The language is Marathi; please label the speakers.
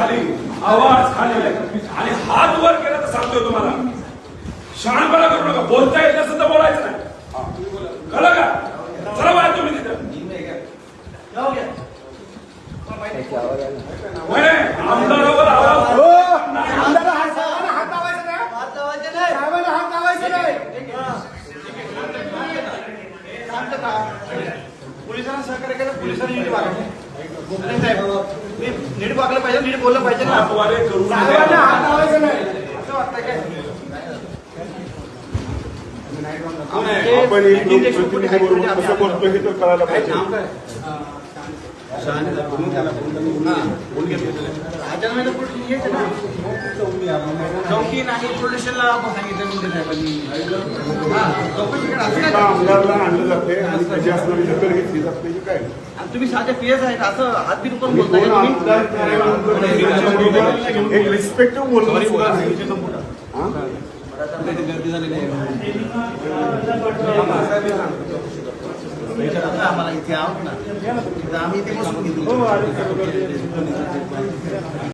Speaker 1: खाली, आवाज खाली आणि हात वर केला तर सांगतोय तुम्हाला, शहाणपणा करू नका. बोलता येत नसेल तर बोलायचं नाही, कळलं का? चला बाहेर तुम्ही तिथं. आमदारावर आवाज
Speaker 2: पोलिसांना सहकार्य केलं, पोलिसांनी नीट वागायचं, नीट वागलं पाहिजे, नीट बोललं पाहिजे ना. साहेबांना हात लावायचं नाही असं वाटतं काय?
Speaker 3: कसं बोलतो हे तर कळायला पाहिजे.
Speaker 2: चौकी नाही पोलिसला
Speaker 3: आमदारला आणलं जाते आणि त्याची असणारी दखल घेतली जाते काय.
Speaker 2: तुम्ही साधे पीएस आहेत असं हात बिल करून
Speaker 3: एक रिस्पेक्टिव्ह बोलतो.
Speaker 2: गर्दी झालेली आहे आम्हाला इथे आहोत ना, आम्ही इथे बसून घेतो.